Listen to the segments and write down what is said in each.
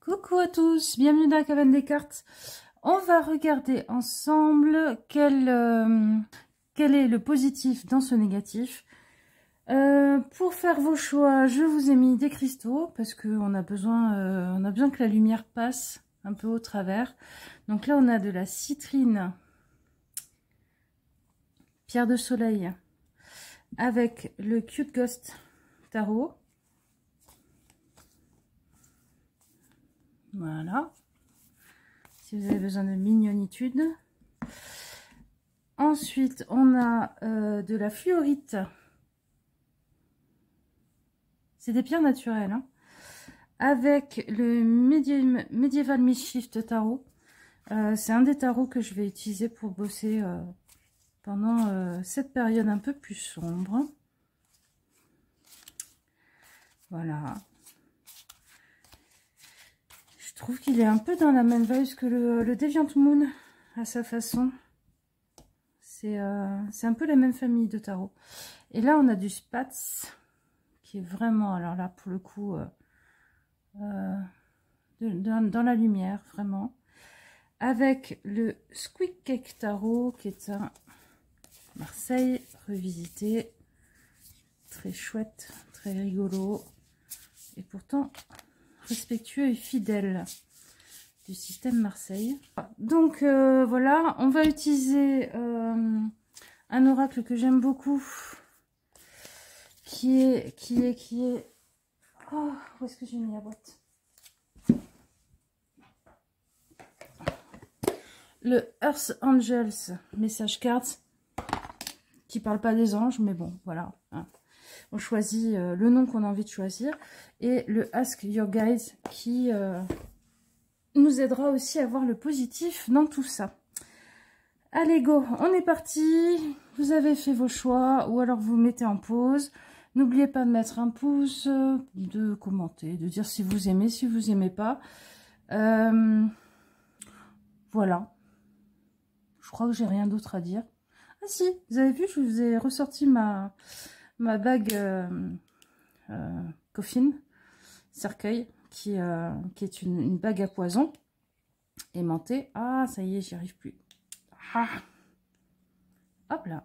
Coucou à tous, bienvenue dans la cabane des cartes. On va regarder ensemble quel est le positif dans ce négatif. Pour faire vos choix, je vous ai mis des cristaux parce qu'on a besoin que la lumière passe un peu au travers. Donc là, on a de la citrine, pierre de soleil, avec le Cute Ghost Tarot. Voilà, si vous avez besoin de mignonitude. Ensuite, on a de la fluorite. C'est des pierres naturelles, hein, avec le Medieval Mischief Tarot. C'est un des tarots que je vais utiliser pour bosser pendant cette période un peu plus sombre. Voilà. Je trouve qu'il est un peu dans la même vibe que le Deviant Moon, à sa façon. C'est un peu la même famille de tarot. Et là, on a du Spatz, qui est vraiment, alors là, pour le coup, dans la lumière, vraiment. Avec le Squeak Cake Tarot, qui est un Marseille revisité. Très chouette, très rigolo. Et pourtant respectueux et fidèle du système Marseille. Donc voilà, on va utiliser un oracle que j'aime beaucoup, qui est oh, où est-ce que j'ai mis la boîte? Le Earth Angels Message Cards, qui parle pas des anges, mais bon, voilà, hein. On choisit le nom qu'on a envie de choisir. Et le Ask Your Guides qui nous aidera aussi à voir le positif dans tout ça. Allez, go, on est parti. Vous avez fait vos choix ou alors vous mettez en pause. N'oubliez pas de mettre un pouce, de commenter, de dire si vous aimez, si vous aimez pas. Voilà. Je crois que j'ai rien d'autre à dire. Ah si, vous avez vu, je vous ai ressorti ma bague coffin, cercueil, qui est une bague à poison aimantée. Ah, ça y est, j'y arrive plus. Ah. Hop là.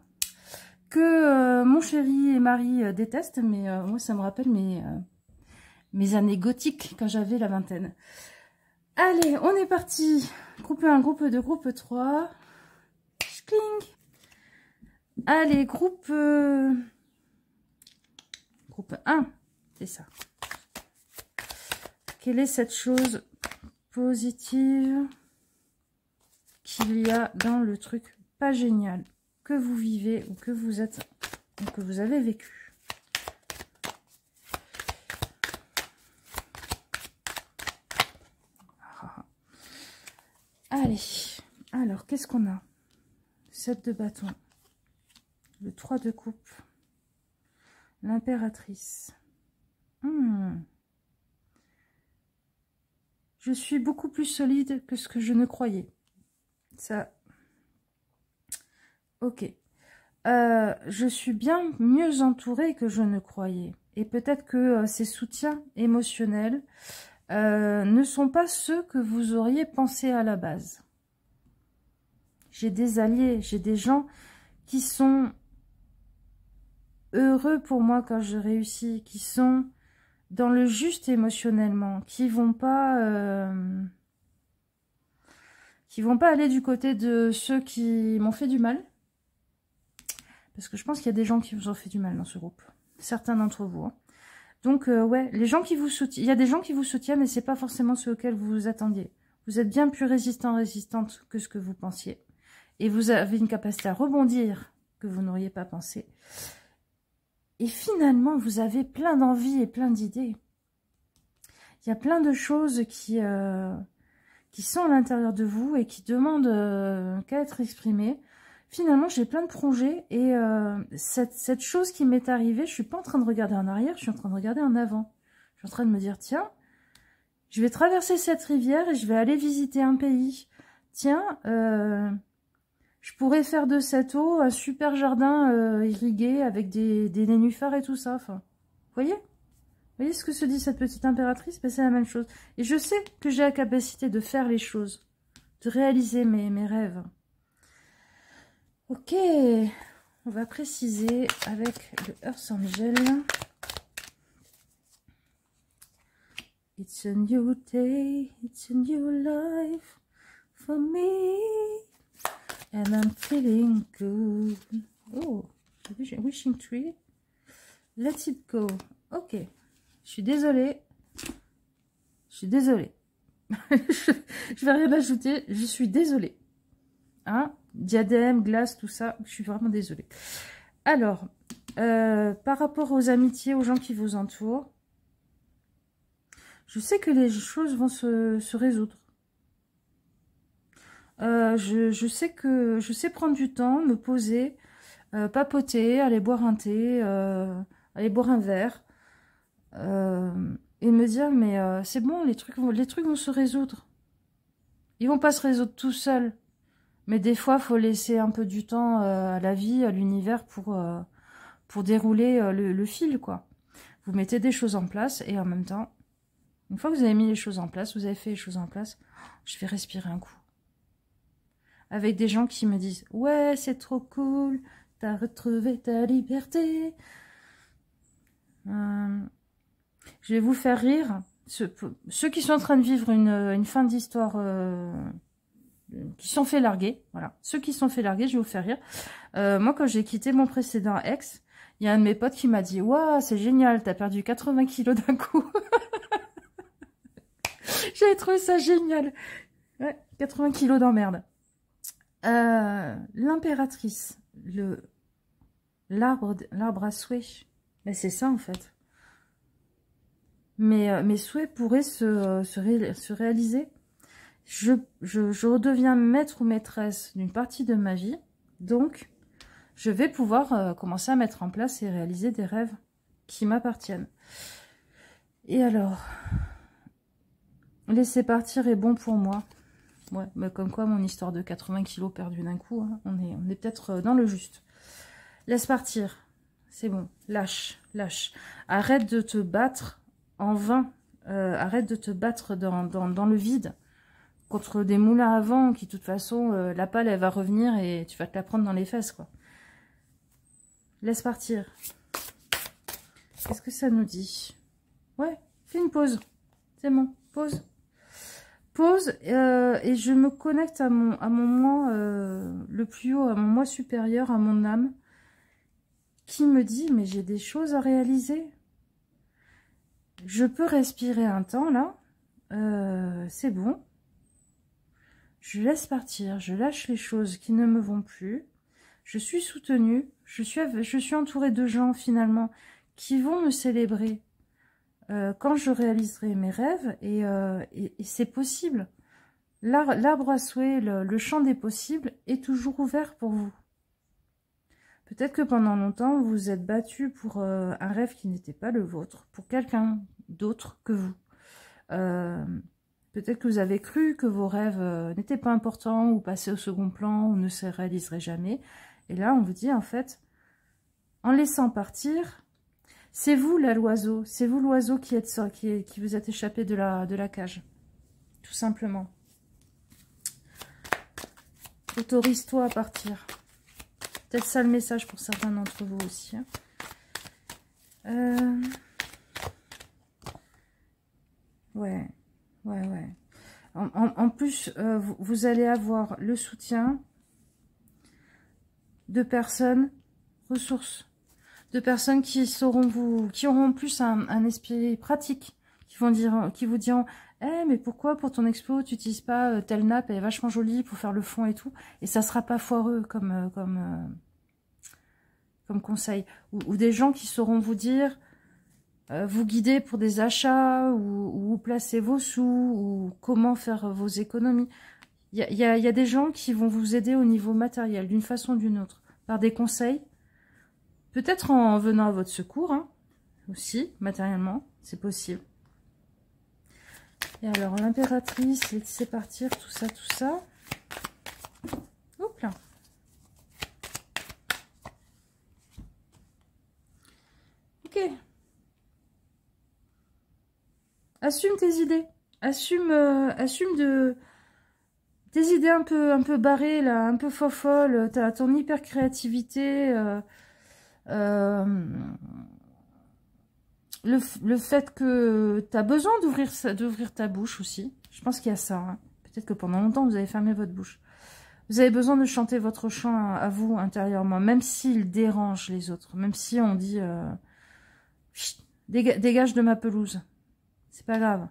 Que mon chéri et Marie détestent, mais moi, ça me rappelle mes années gothiques quand j'avais la vingtaine. Allez, on est parti. Groupe 1, groupe 2, groupe 3. Cling. Allez, groupe 1, c'est ça. Quelle est cette chose positive qu'il y a dans le truc pas génial que vous vivez ou que vous êtes ou que vous avez vécu? Allez, alors qu'est-ce qu'on a? 7 de bâton, le 3 de coupe, l'impératrice. Je suis beaucoup plus solide que ce que je ne croyais. Ça, ok. Je suis bien mieux entourée que je ne croyais. Et peut-être que ces soutiens émotionnels ne sont pas ceux que vous auriez pensé à la base. J'ai des alliés, j'ai des gens qui sont heureux pour moi quand je réussis, qui sont dans le juste émotionnellement, qui vont pas aller du côté de ceux qui m'ont fait du mal. Parce que je pense qu'il y a des gens qui vous ont fait du mal dans ce groupe. Certains d'entre vous. Hein. Donc, ouais, les gens qui vous soutiennent, il y a des gens qui vous soutiennent, mais c'est pas forcément ceux auxquels vous vous attendiez. Vous êtes bien plus résistante que ce que vous pensiez. Et vous avez une capacité à rebondir que vous n'auriez pas pensé. Et finalement, vous avez plein d'envies et plein d'idées. Il y a plein de choses qui sont à l'intérieur de vous et qui demandent qu'à être exprimées. Finalement, j'ai plein de projets et cette chose qui m'est arrivée, je suis pas en train de regarder en arrière, je suis en train de regarder en avant. Je suis en train de me dire, tiens, je vais traverser cette rivière et je vais aller visiter un pays. Tiens, je pourrais faire de cette eau un super jardin irrigué avec des nénuphars et tout ça. Enfin, vous voyez voyez ce que se dit cette petite impératrice? Ben, c'est la même chose. Et je sais que j'ai la capacité de faire les choses, de réaliser mes rêves. Ok, on va préciser avec le Earth Angel. It's a new day, it's a new life for me. And I'm feeling good. Oh, wishing tree. Let it go. Ok. Je suis désolée. Je suis désolée. Je vais rien ajouter. Je suis désolée. Hein? Diadème, glace, tout ça. Je suis vraiment désolée. Alors, par rapport aux amitiés, aux gens qui vous entourent, je sais que les choses vont se résoudre. Je sais prendre du temps, me poser, papoter, aller boire un thé, aller boire un verre, et me dire, mais c'est bon, les trucs vont se résoudre. Ils vont pas se résoudre tout seuls. Mais des fois, il faut laisser un peu du temps à la vie, à l'univers pour dérouler le fil, quoi. Vous mettez des choses en place et en même temps, une fois que vous avez mis les choses en place, vous avez fait les choses en place, je vais respirer un coup. Avec des gens qui me disent « Ouais, c'est trop cool, t'as retrouvé ta liberté. » Je vais vous faire rire. Ceux qui sont en train de vivre une fin d'histoire, qui sont fait larguer, voilà. Ceux qui sont fait larguer, je vais vous faire rire. Moi, quand j'ai quitté mon précédent ex, il y a un de mes potes qui m'a dit « Waouh, c'est génial, t'as perdu 80 kilos d'un coup. » J'avais trouvé ça génial. Ouais, 80 kilos d'emmerde. L'impératrice, l'arbre à souhait, mais c'est ça en fait. Mes souhaits pourraient se réaliser. Je redeviens maître ou maîtresse d'une partie de ma vie, donc je vais pouvoir commencer à mettre en place et réaliser des rêves qui m'appartiennent. Et alors, laisser partir est bon pour moi. Ouais, mais comme quoi mon histoire de 80 kilos perdus d'un coup, hein, on est peut-être dans le juste. Laisse partir, c'est bon, lâche, lâche. Arrête de te battre en vain, arrête de te battre dans le vide, contre des moulins à vent qui de toute façon, la pale elle va revenir et tu vas te la prendre dans les fesses, quoi. Laisse partir. Qu'est-ce que ça nous dit? Ouais, fais une pause, c'est bon, pause. Pause et je me connecte à mon moi le plus haut, à mon moi supérieur, à mon âme, qui me dit, mais j'ai des choses à réaliser. Je peux respirer un temps, là. C'est bon. Je laisse partir, je lâche les choses qui ne me vont plus. Je suis soutenue, je suis entourée de gens, finalement, qui vont me célébrer. Quand je réaliserai mes rêves, et c'est possible. L'arbre à souhait, le champ des possibles est toujours ouvert pour vous. Peut-être que pendant longtemps, vous vous êtes battu pour un rêve qui n'était pas le vôtre, pour quelqu'un d'autre que vous. Peut-être que vous avez cru que vos rêves n'étaient pas importants, ou passaient au second plan, ou ne se réaliseraient jamais. Et là, on vous dit, en fait, en laissant partir... C'est vous, là, l'oiseau. C'est vous, l'oiseau, qui vous êtes échappé de la cage. Tout simplement. Autorise-toi à partir. Peut-être ça le message pour certains d'entre vous aussi. Hein. Ouais. En plus, vous allez avoir le soutien de personnes ressources. De personnes qui auront plus un esprit pratique, qui vous diront, mais pourquoi pour ton expo tu n'utilises pas telle nappe, elle est vachement jolie pour faire le fond et tout, et ça sera pas foireux comme conseil. Ou des gens qui sauront vous dire, vous guider pour des achats, ou placer vos sous, ou comment faire vos économies. Il y a des gens qui vont vous aider au niveau matériel, d'une façon ou d'une autre, par des conseils. Peut-être en venant à votre secours, hein, aussi, matériellement, c'est possible. Et alors, l'impératrice, laissez partir, tout ça, tout ça. Hop là. Ok. Assume tes idées. Assume tes idées un peu barrées, là, un peu fofolles. T'as ton hyper créativité. Le fait que tu as besoin d'ouvrir ta bouche aussi. Je pense qu'il y a ça. Hein. Peut-être que pendant longtemps, vous avez fermé votre bouche. Vous avez besoin de chanter votre chant à vous intérieurement, même s'il dérange les autres. Même si on dit dégage de ma pelouse. C'est pas grave.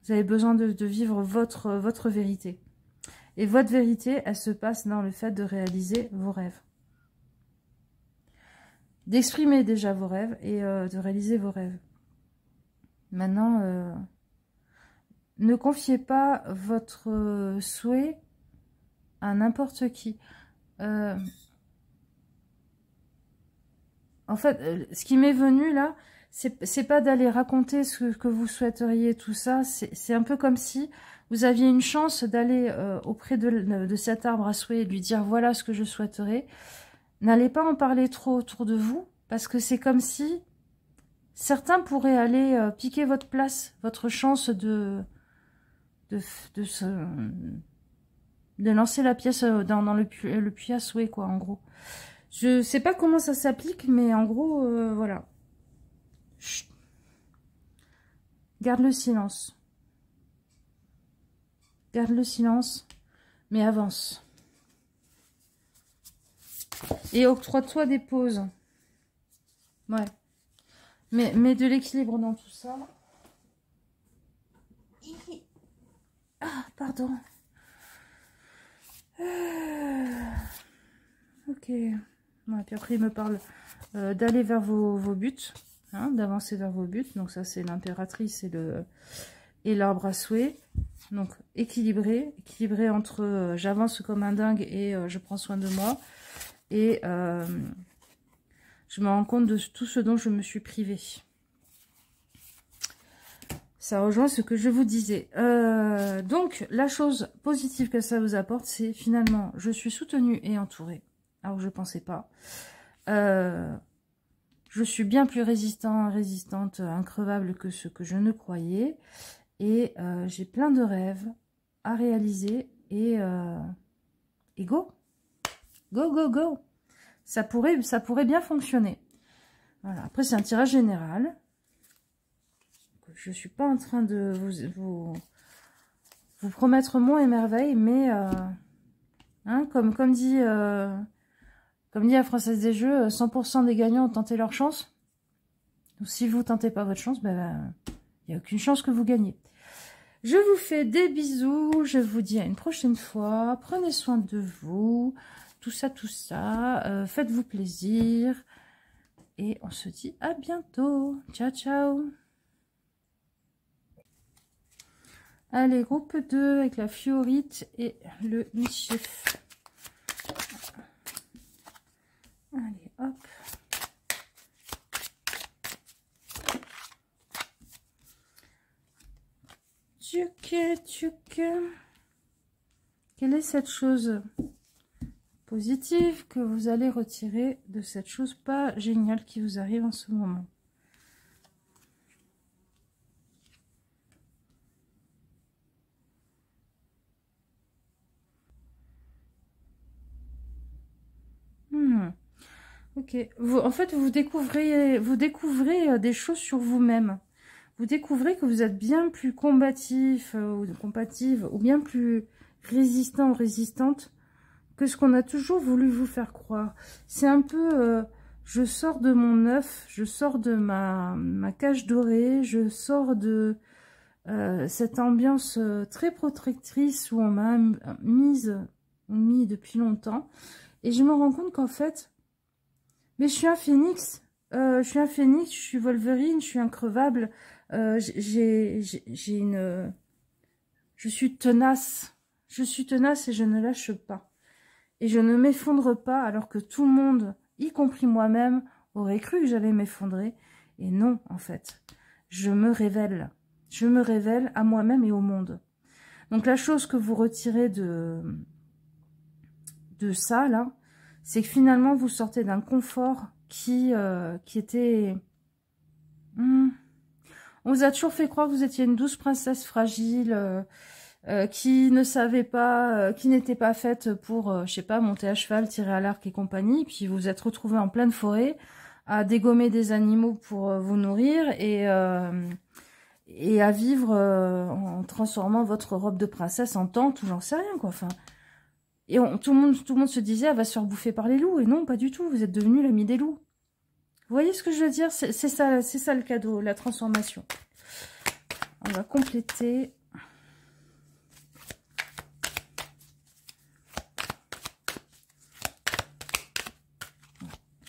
Vous avez besoin de vivre votre vérité. Et votre vérité, elle se passe dans le fait de réaliser vos rêves. D'exprimer déjà vos rêves et de réaliser vos rêves. Maintenant, ne confiez pas votre souhait à n'importe qui. En fait, ce qui m'est venu là, c'est pas d'aller raconter ce que vous souhaiteriez, tout ça. C'est un peu comme si vous aviez une chance d'aller auprès de cet arbre à souhait et lui dire voilà ce que je souhaiterais. N'allez pas en parler trop autour de vous, parce que c'est comme si certains pourraient aller piquer votre place, votre chance de lancer la pièce dans le puits à souhait, quoi, en gros. Je sais pas comment ça s'applique, mais en gros, voilà. Chut. Garde le silence. Garde le silence, mais avance. Et octroie-toi des pauses. Ouais. Mais de l'équilibre dans tout ça. Ah, pardon. Ok. Ouais, puis après, il me parle d'aller vers vos buts. Hein, d'avancer vers vos buts. Donc ça, c'est l'impératrice et l'arbre à souhait. Donc équilibré entre j'avance comme un dingue et je prends soin de moi. Et je me rends compte de tout ce dont je me suis privée. Ça rejoint ce que je vous disais. Donc, la chose positive que ça vous apporte, c'est finalement, je suis soutenue et entourée. Alors que je ne pensais pas. Je suis bien plus résistante, increvable que ce que je ne croyais. Et j'ai plein de rêves à réaliser. Et go. Go, go, go. Ça pourrait bien fonctionner. Voilà. Après, c'est un tirage général. Je ne suis pas en train de vous promettre mon émerveil, mais hein, comme dit la Française des Jeux, 100% des gagnants ont tenté leur chance. Donc, si vous ne tentez pas votre chance, ben, il n'y a aucune chance que vous gagnez. Je vous fais des bisous. Je vous dis à une prochaine fois. Prenez soin de vous. Tout ça. Faites-vous plaisir. Et on se dit à bientôt. Ciao, ciao. Allez, groupe 2 avec la Fiorite et le Mischief. Allez, hop. Tchouc. Quelle est cette chose positive que vous allez retirer de cette chose pas géniale qui vous arrive en ce moment? Ok. En fait, vous découvrez des choses sur vous-même. Vous découvrez que vous êtes bien plus combatif ou combative ou bien plus résistant ou résistante que ce qu'on a toujours voulu vous faire croire. C'est un peu, je sors de mon œuf, je sors de ma cage dorée, je sors de cette ambiance très protectrice où on m'a mis depuis longtemps. Et je me rends compte qu'en fait, mais je suis un phénix, je suis Wolverine, je suis increvable, je suis tenace et je ne lâche pas. Et je ne m'effondre pas alors que tout le monde, y compris moi-même, aurait cru que j'allais m'effondrer. Et non, en fait, je me révèle à moi-même et au monde. Donc la chose que vous retirez de ça, là, c'est que finalement, vous sortez d'un confort qui était... On vous a toujours fait croire que vous étiez une douce princesse fragile, qui ne savait pas, qui n'était pas faite pour, je sais pas, monter à cheval, tirer à l'arc et compagnie. Puis vous vous êtes retrouvé en pleine forêt à dégommer des animaux pour vous nourrir et à vivre en transformant votre robe de princesse en tente ou j'en sais rien, quoi. Enfin, et tout le monde se disait, elle va se faire bouffer par les loups. Et non, pas du tout. Vous êtes devenu l'ami des loups. Vous voyez ce que je veux dire? C'est ça le cadeau, la transformation. On va compléter.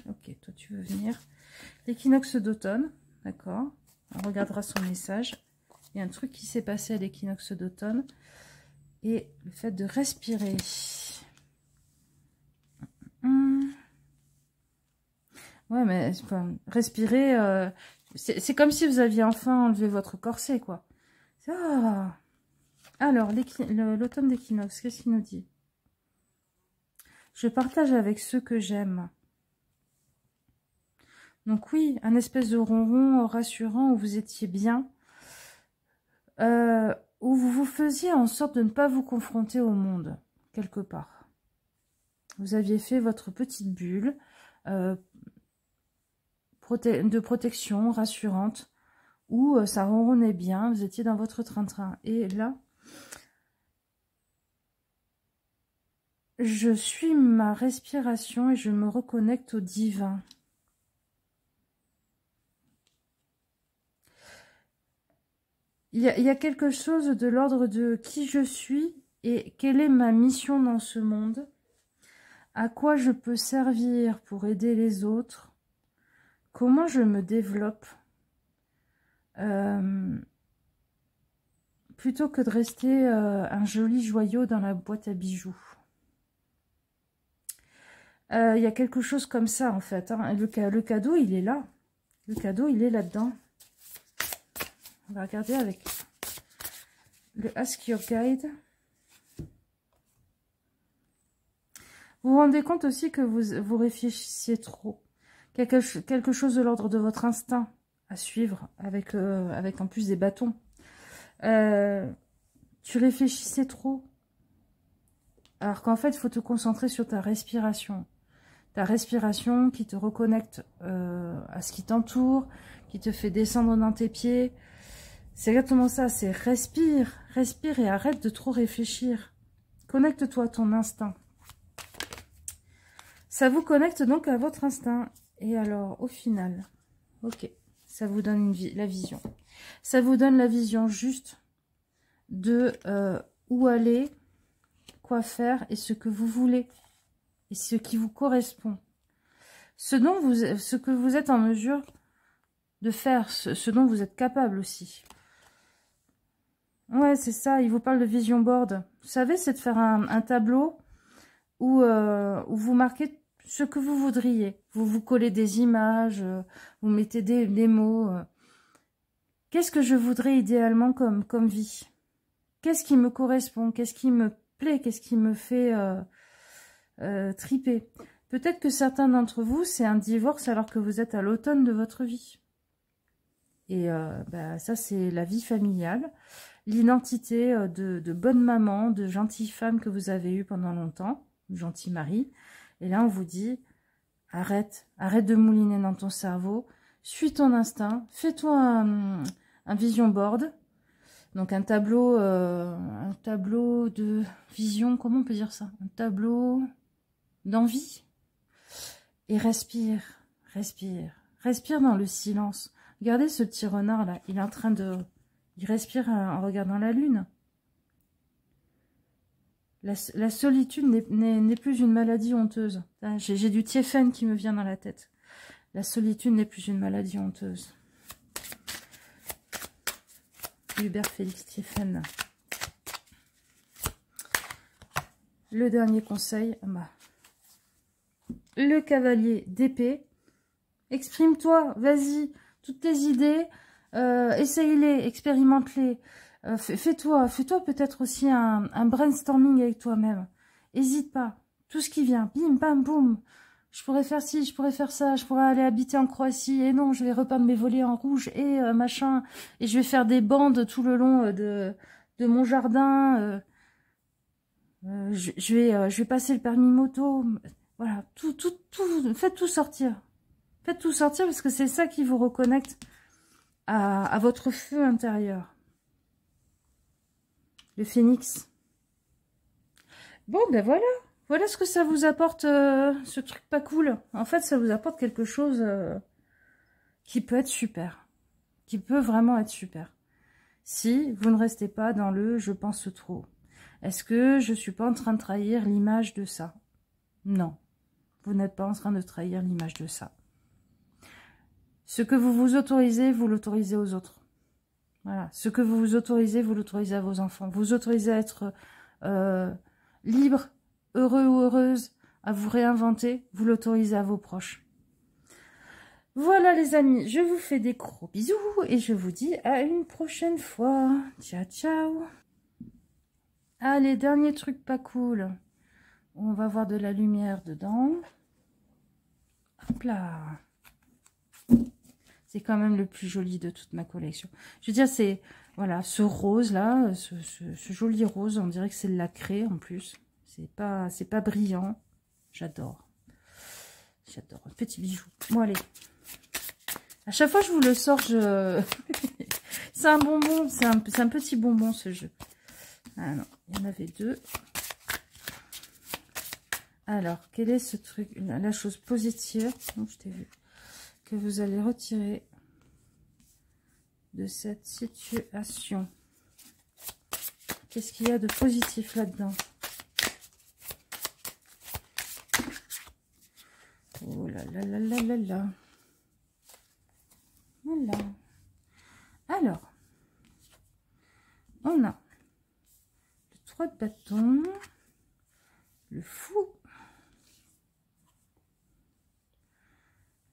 Ok, toi tu veux venir. L'équinoxe d'automne, d'accord. On regardera son message. Il y a un truc qui s'est passé à l'équinoxe d'automne. Et le fait de respirer. Ouais, mais enfin, respirer, c'est comme si vous aviez enfin enlevé votre corset, quoi. Ah. Alors, l'automne d'équinoxe, qu'est-ce qu'il nous dit? Je partage avec ceux que j'aime. Donc oui, un espèce de ronron rassurant où vous étiez bien, où vous vous faisiez en sorte de ne pas vous confronter au monde, quelque part. Vous aviez fait votre petite bulle de protection rassurante, où ça ronronnait bien, vous étiez dans votre train-train. Et là, je suis ma respiration et je me reconnecte au divin. Il y a quelque chose de l'ordre de qui je suis et quelle est ma mission dans ce monde, à quoi je peux servir pour aider les autres, comment je me développe, plutôt que de rester un joli joyau dans la boîte à bijoux. Il y a quelque chose comme ça, en fait. Hein. Le cadeau, il est là. Le cadeau, il est là-dedans. On va regarder avec le Ask Your Guide. Vous vous rendez compte aussi que vous réfléchissiez trop. Quelque chose de l'ordre de votre instinct à suivre, avec en plus des bâtons. Tu réfléchissais trop. Alors qu'en fait, il faut te concentrer sur ta respiration. Ta respiration qui te reconnecte à ce qui t'entoure, qui te fait descendre dans tes pieds. C'est exactement ça, c'est respire, respire et arrête de trop réfléchir. Connecte-toi à ton instinct. Ça vous connecte donc à votre instinct. Et alors, au final, ok, ça vous donne la vision. Ça vous donne la vision juste de où aller, quoi faire et ce que vous voulez. Et ce qui vous correspond. Ce que vous êtes en mesure de faire, ce dont vous êtes capable aussi. Ouais, c'est ça, il vous parle de vision board. Vous savez, c'est de faire un tableau où vous marquez ce que vous voudriez. Vous collez des images, vous mettez des mots. Qu'est-ce que je voudrais idéalement comme vie? Qu'est-ce qui me correspond? Qu'est-ce qui me plaît? Qu'est-ce qui me fait triper? Peut-être que certains d'entre vous, c'est un divorce alors que vous êtes à l'automne de votre vie. Et ça, c'est la vie familiale. L'identité de bonne maman, de gentille femme que vous avez eue pendant longtemps, gentil mari. Et là, on vous dit, arrête de mouliner dans ton cerveau, suis ton instinct, fais-toi un vision board, donc un tableau de vision, comment on peut dire ça? Un tableau d'envie. Et respire, respire, respire dans le silence. Regardez ce petit renard là, il est en train de... Il respire en regardant la lune. La solitude n'est plus une maladie honteuse. J'ai du Tiefen qui me vient dans la tête. La solitude n'est plus une maladie honteuse. Hubert Félix Tiefen. Le dernier conseil. Le cavalier d'épée. Exprime-toi, vas-y. Toutes tes idées, essaye-les, expérimente-les. Fais-toi peut-être aussi un brainstorming avec toi-même. Hésite pas. Tout ce qui vient, bim, bam, boum. je pourrais faire ci, je pourrais faire ça, je pourrais aller habiter en Croatie, et non, je vais repeindre mes volets en rouge, et machin, et je vais faire des bandes tout le long de mon jardin, je vais passer le permis moto, voilà, faites tout sortir. Faites tout sortir parce que c'est ça qui vous reconnecte à votre feu intérieur. Le phénix. Bon, ben voilà. Voilà ce que ça vous apporte, ce truc pas cool. En fait, ça vous apporte quelque chose qui peut être super. Qui peut vraiment être super. Si vous ne restez pas dans le « je pense trop ». Est-ce que je suis pas en train de trahir l'image de ça? Non. Vous n'êtes pas en train de trahir l'image de ça. Ce que vous vous autorisez, vous l'autorisez aux autres. Voilà. Ce que vous vous autorisez, vous l'autorisez à vos enfants. Vous vous autorisez à être libre, heureux ou heureuse, à vous réinventer, vous l'autorisez à vos proches. Voilà les amis, je vous fais des gros bisous et je vous dis à une prochaine fois. Ciao, ciao. Allez, dernier truc pas cool. On va voir de la lumière dedans. Hop là. C'est quand même le plus joli de toute ma collection. Je veux dire, c'est, voilà, ce rose là, ce joli rose, on dirait que c'est de la craie en plus. C'est pas brillant. J'adore. J'adore. Un petit bijou. Bon, allez. À chaque fois que je vous le sors, c'est un bonbon. C'est un petit bonbon, ce jeu. Ah non, il y en avait deux. Alors, quel est ce truc, la chose positive, je t'ai vu, que vous allez retirer de cette situation? Qu'est-ce qu'il y a de positif là-dedans? Oh là là là là là là. Voilà. Alors, on a le 3 de bâton, le fou,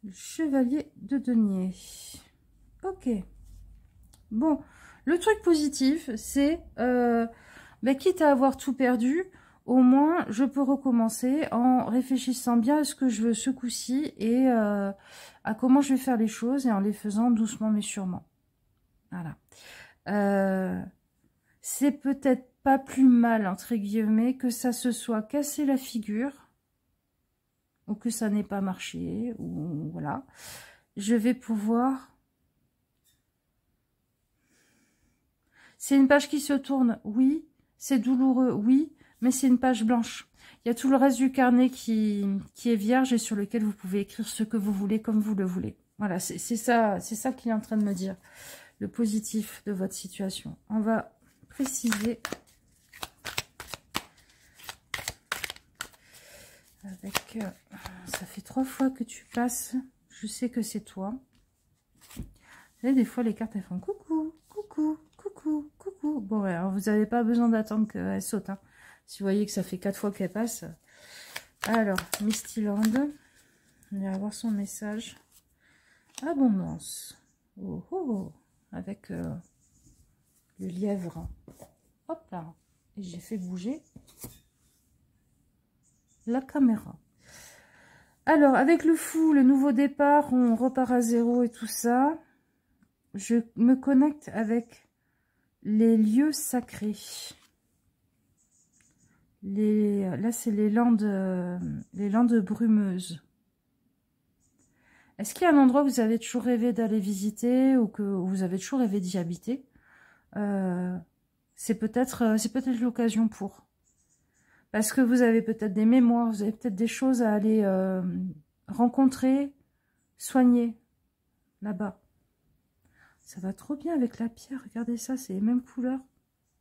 le chevalier de denier. Ok. Bon, le truc positif, c'est, quitte à avoir tout perdu, au moins, je peux recommencer en réfléchissant bien à ce que je veux ce coup-ci et à comment je vais faire les choses et en les faisant doucement mais sûrement. Voilà. C'est peut-être pas plus mal, entre guillemets, que ça se soit cassé la figure ou que ça n'ait pas marché, ou voilà. Je vais pouvoir... C'est une page qui se tourne, oui. C'est douloureux, oui. Mais c'est une page blanche. Il y a tout le reste du carnet qui est vierge et sur lequel vous pouvez écrire ce que vous voulez comme vous le voulez. Voilà, c'est ça qu'il est en train de me dire. Le positif de votre situation. On va préciser avec... ça fait 3 fois que tu passes. Je sais que c'est toi. Et des fois, les cartes, elles font coucou, coucou, coucou, coucou. Bon, ouais, alors vous n'avez pas besoin d'attendre qu'elles sautent, hein. Si vous voyez que ça fait 4 fois qu'elle passe. Alors, Mistyland. On va voir son message. Abondance. Oh, oh, oh. Avec le lièvre. Hop là. Et j'ai fait bouger la caméra. Alors, avec le fou, le nouveau départ, on repart à zéro et tout ça. Je me connecte avec les lieux sacrés. Là, c'est les landes brumeuses. Est-ce qu'il y a un endroit où vous avez toujours rêvé d'aller visiter ou que vous avez toujours rêvé d'y habiter? C'est peut-être l'occasion pour. Parce que vous avez peut-être des mémoires, vous avez peut-être des choses à aller rencontrer, soigner là-bas. Ça va trop bien avec la pierre. Regardez ça, c'est les mêmes couleurs.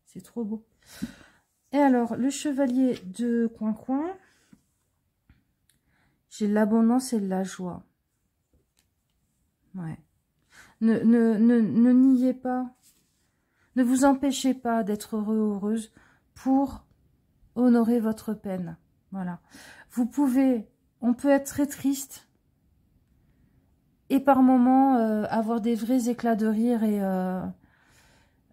C'est trop beau. Et alors, le chevalier de coin-coin. J'ai l'abondance et la joie. Ouais. Ne niez pas. Ne vous empêchez pas d'être heureux ou heureuse pour honorer votre peine. Voilà. On peut être très triste et par moments avoir des vrais éclats de rire et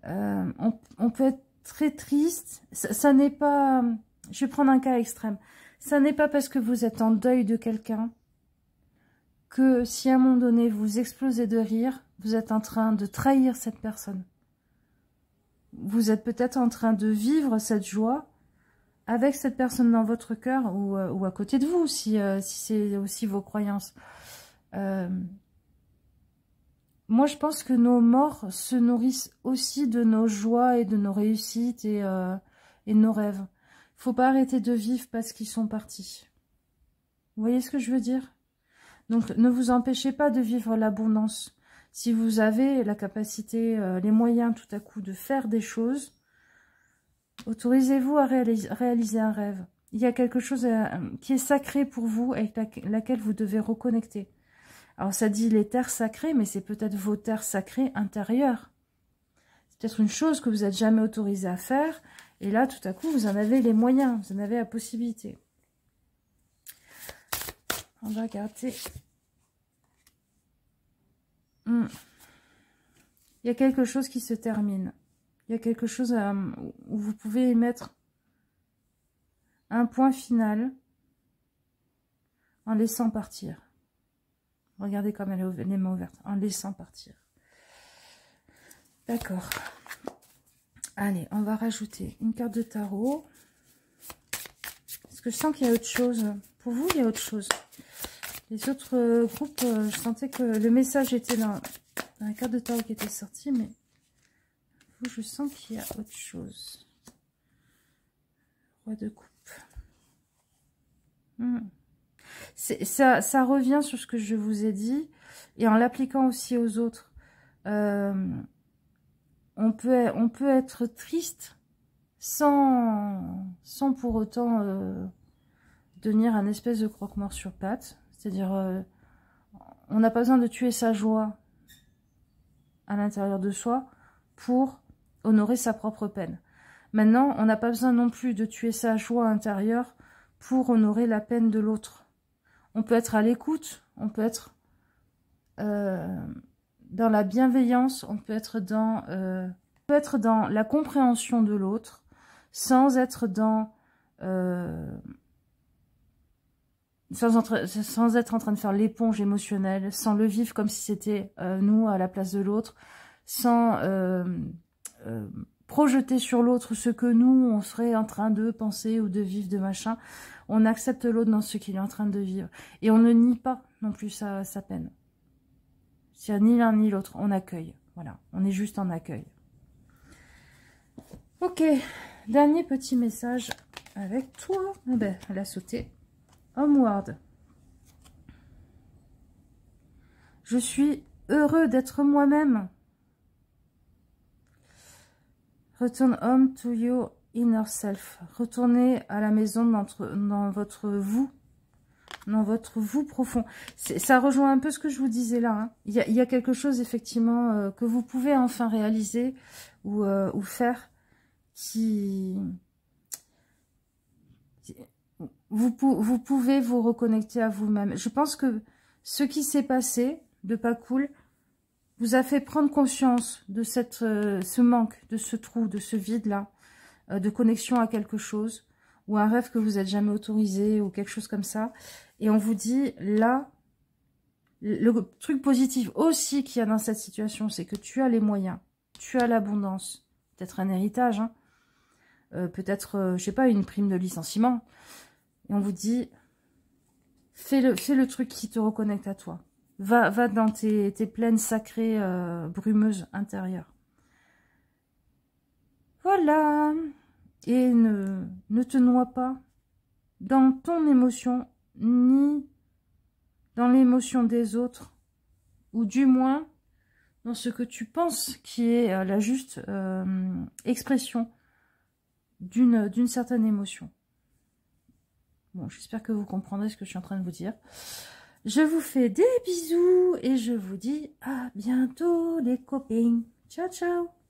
on peut être très triste. Ça n'est pas... Je vais prendre un cas extrême. Ça n'est pas parce que vous êtes en deuil de quelqu'un que si à un moment donné vous explosez de rire, vous êtes en train de trahir cette personne. Vous êtes peut-être en train de vivre cette joie avec cette personne dans votre cœur ou à côté de vous, si c'est aussi vos croyances. Moi, je pense que nos morts se nourrissent aussi de nos joies et de nos réussites et de nos rêves. Faut pas arrêter de vivre parce qu'ils sont partis. Vous voyez ce que je veux dire? Donc, ne vous empêchez pas de vivre l'abondance. Si vous avez la capacité, les moyens tout à coup de faire des choses, autorisez-vous à réaliser un rêve. Il y a quelque chose qui est sacré pour vous, avec laquelle vous devez reconnecter. Alors, ça dit les terres sacrées, mais c'est peut-être vos terres sacrées intérieures. C'est peut-être une chose que vous n'êtes jamais autorisé à faire, et là, tout à coup, vous en avez les moyens, vous en avez la possibilité. On va regarder. Il y a quelque chose qui se termine. Il y a quelque chose où vous pouvez y mettre un point final en laissant partir. Regardez comme elle est les mains ouvertes. En laissant partir. D'accord. Allez, on va rajouter une carte de tarot. Parce que je sens qu'il y a autre chose. Pour vous, il y a autre chose. Les autres groupes, je sentais que le message était dans la carte de tarot qui était sortie, mais vous, je sens qu'il y a autre chose. Roi de coupe. Ça revient sur ce que je vous ai dit, et en l'appliquant aussi aux autres. On peut être triste sans pour autant devenir un espèce de croque-mort sur pattes. C'est-à-dire, on n'a pas besoin de tuer sa joie à l'intérieur de soi pour honorer sa propre peine. Maintenant, on n'a pas besoin non plus de tuer sa joie intérieure pour honorer la peine de l'autre. On peut être à l'écoute, on peut être dans la bienveillance, on peut être dans la compréhension de l'autre, sans être dans sans être en train de faire l'éponge émotionnelle, sans le vivre comme si c'était nous à la place de l'autre, sans projeter sur l'autre ce que nous, on serait en train de penser ou de vivre de machin. On accepte l'autre dans ce qu'il est en train de vivre. Et on ne nie pas non plus sa peine. C'est ni l'un ni l'autre, on accueille. Voilà, on est juste en accueil. Ok, dernier petit message avec toi. Ah ben, elle a sauté. Homeward. Je suis heureux d'être moi-même. Return home to your inner self. Retournez à la maison dans votre vous profond. Ça rejoint un peu ce que je vous disais là. Hein. Il y a quelque chose effectivement que vous pouvez enfin réaliser ou faire qui... Vous pouvez vous reconnecter à vous-même. Je pense que ce qui s'est passé de pas cool vous a fait prendre conscience de ce manque, de ce trou, de ce vide-là, de connexion à quelque chose, ou un rêve que vous n'êtes jamais autorisé, ou quelque chose comme ça. Et on vous dit, là, le truc positif aussi qu'il y a dans cette situation, c'est que tu as les moyens, tu as l'abondance, peut-être un héritage, hein, peut-être, je sais pas, une prime de licenciement. Et on vous dit, fais le truc qui te reconnecte à toi. Va dans tes plaines sacrées, brumeuses intérieures. Voilà. Et ne te noie pas dans ton émotion, ni dans l'émotion des autres, ou du moins dans ce que tu penses qui est la juste expression d'une certaine émotion. Bon, j'espère que vous comprendrez ce que je suis en train de vous dire. Je vous fais des bisous et je vous dis à bientôt les copains. Ciao, ciao!